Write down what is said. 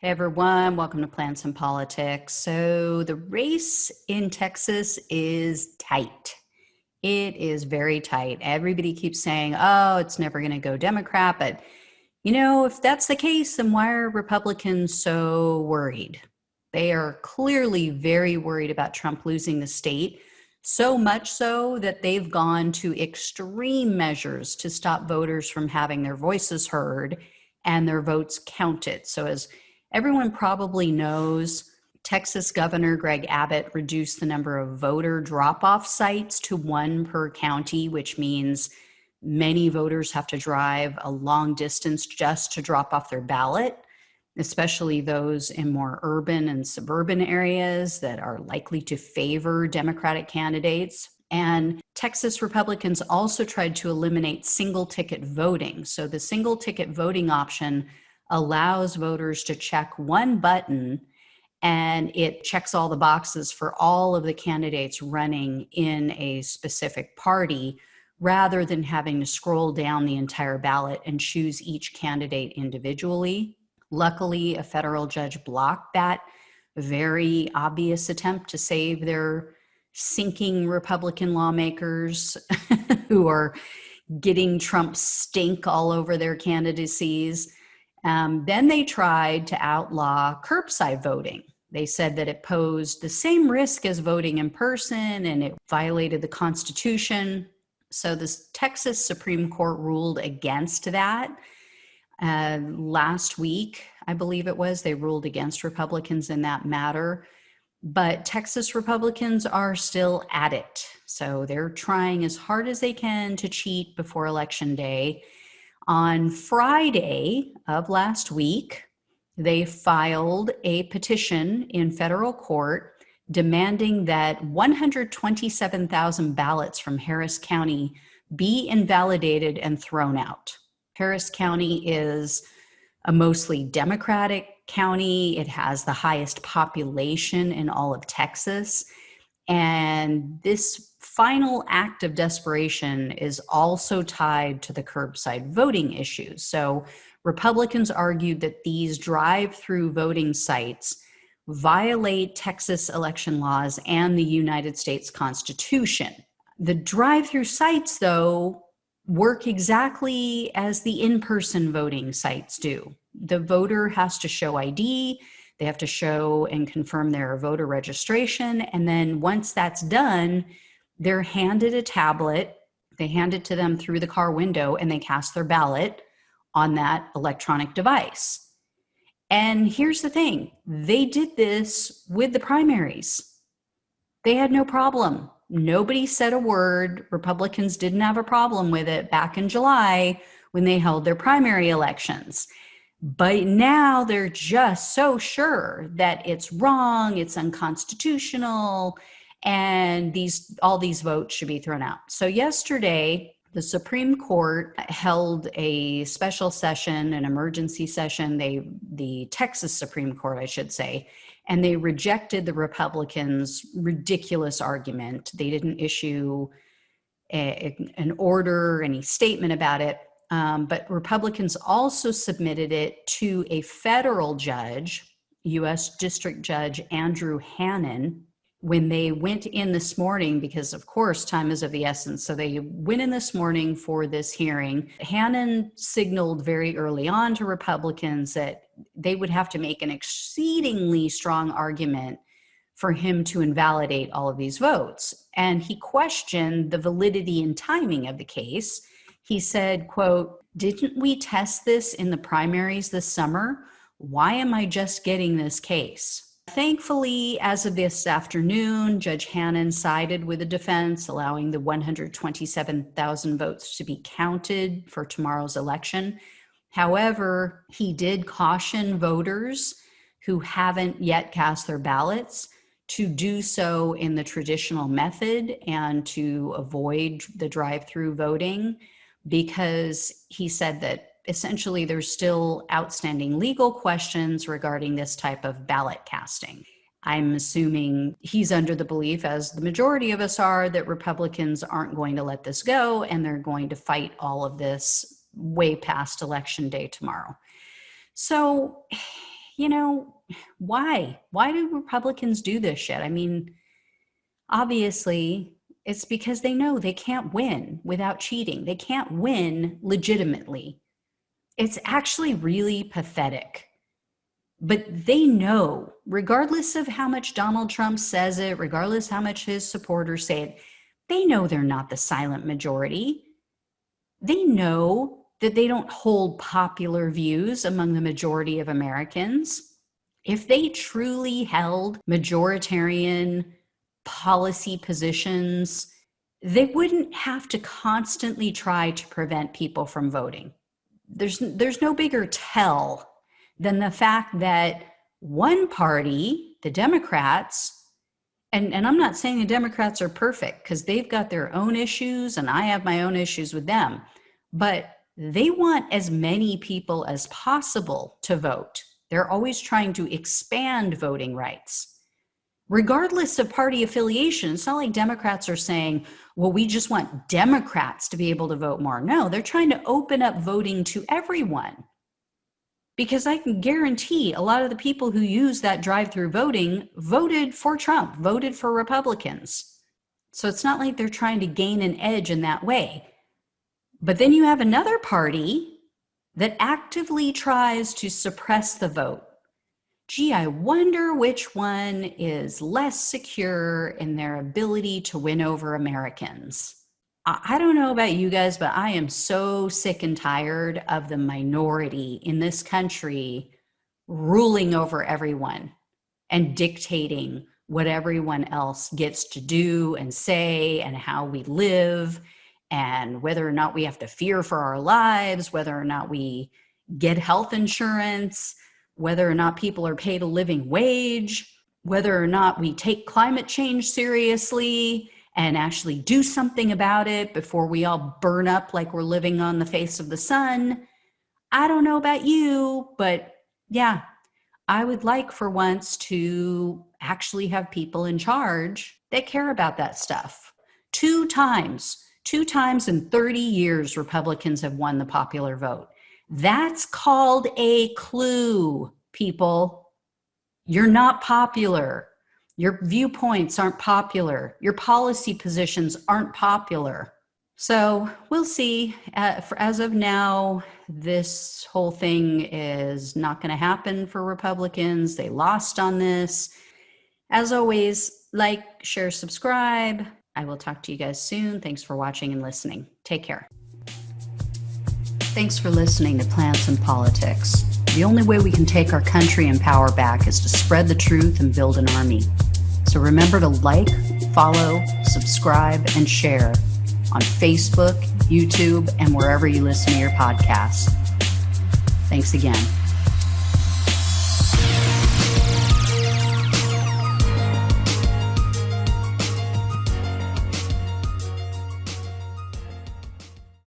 Hey everyone, welcome to Plants and Politics. So the race in Texas is tight. It is very tight. Everybody keeps saying, oh, it's never going to go Democrat. But, if that's the case, then why are Republicans so worried? They are clearly very worried about Trump losing the state, so much so that they've gone to extreme measures to stop voters from having their voices heard and their votes counted. So as everyone probably knows, Texas Governor Greg Abbott reduced the number of voter drop-off sites to one per county, which means many voters have to drive a long distance just to drop off their ballot, especially those in more urban and suburban areas that are likely to favor Democratic candidates. And Texas Republicans also tried to eliminate single ticket voting. So the single ticket voting option allows voters to check one button and it checks all the boxes for all of the candidates running in a specific party rather than having to scroll down the entire ballot and choose each candidate individually. Luckily, a federal judge blocked that very obvious attempt to save their sinking Republican lawmakers who are getting Trump's stink all over their candidacies. Then they tried to outlaw curbside voting. They said that it posed the same risk as voting in person and it violated the Constitution. So the Texas Supreme Court ruled against that. Last week, I believe it was, they ruled against Republicans in that matter. But Texas Republicans are still at it. So they're trying as hard as they can to cheat before Election Day. On Friday of last week, they filed a petition in federal court demanding that 127,000 ballots from Harris County be invalidated and thrown out. Harris County is a mostly Democratic county. It has the highest population in all of Texas. And this final act of desperation is also tied to the curbside voting issue. So Republicans argued that these drive-through voting sites violate Texas election laws and the United States Constitution. The drive-through sites, though, work exactly as the in-person voting sites do. The voter has to show ID. They have to show and confirm their voter registration. And then once that's done, they're handed a tablet. They hand it to them through the car window and they cast their ballot on that electronic device. And here's the thing. They did this with the primaries. They had no problem. Nobody said a word. Republicans didn't have a problem with it back in July when they held their primary elections. But now they're just so sure that it's wrong, it's unconstitutional, and all these votes should be thrown out. So yesterday, the Supreme Court held a special session, an emergency session, the Texas Supreme Court, I should say, and they rejected the Republicans' ridiculous argument. They didn't issue an order, any statement about it. But Republicans also submitted it to a federal judge, U.S. District Judge Andrew Hannon, when they went in this morning, because of course time is of the essence. So they went in this morning for this hearing. Hannon signaled very early on to Republicans that they would have to make an exceedingly strong argument for him to invalidate all of these votes. And he questioned the validity and timing of the case. He said, quote, "Didn't we test this in the primaries this summer? Why am I just getting this case?" Thankfully, as of this afternoon, Judge Hannon sided with the defense, allowing the 127,000 votes to be counted for tomorrow's election. However, he did caution voters who haven't yet cast their ballots to do so in the traditional method and to avoid the drive-through voting, because he said that essentially there's still outstanding legal questions regarding this type of ballot casting. I'm assuming he's under the belief, as the majority of us are, that Republicans aren't going to let this go and they're going to fight all of this way past Election Day tomorrow. So you know, why? Why do Republicans do this shit? I mean, obviously, it's because they know they can't win without cheating. They can't win legitimately. It's actually really pathetic. But they know, regardless of how much Donald Trump says it, regardless how much his supporters say it, they know they're not the silent majority. They know that they don't hold popular views among the majority of Americans. If they truly held majoritarian policy positions, they wouldn't have to constantly try to prevent people from voting. There's no bigger tell than the fact that one party, the Democrats, and I'm not saying the Democrats are perfect because they've got their own issues and I have my own issues with them, but they want as many people as possible to vote. They're always trying to expand voting rights. Regardless of party affiliation, it's not like Democrats are saying, well, we just want Democrats to be able to vote more. No, they're trying to open up voting to everyone. Because I can guarantee a lot of the people who use that drive-through voting voted for Trump, voted for Republicans. So it's not like they're trying to gain an edge in that way. But then you have another party that actively tries to suppress the vote. Gee, I wonder which one is less secure in their ability to win over Americans. I don't know about you guys, but I am so sick and tired of the minority in this country ruling over everyone and dictating what everyone else gets to do and say and how we live and whether or not we have to fear for our lives, whether or not we get health insurance, whether or not people are paid a living wage, whether or not we take climate change seriously and actually do something about it before we all burn up like we're living on the face of the sun. I don't know about you, but yeah, I would like for once to actually have people in charge that care about that stuff. Two times in 30 years, Republicans have won the popular vote. That's called a clue, people. You're not popular. Your viewpoints aren't popular. Your policy positions aren't popular. So we'll see. As of now, this whole thing is not going to happen for Republicans. They lost on this. As always, like, share, subscribe. I will talk to you guys soon. Thanks for watching and listening. Take care. Thanks for listening to Plants and Politics. The only way we can take our country and power back is to spread the truth and build an army. So remember to like, follow, subscribe, and share on Facebook, YouTube, and wherever you listen to your podcasts. Thanks again.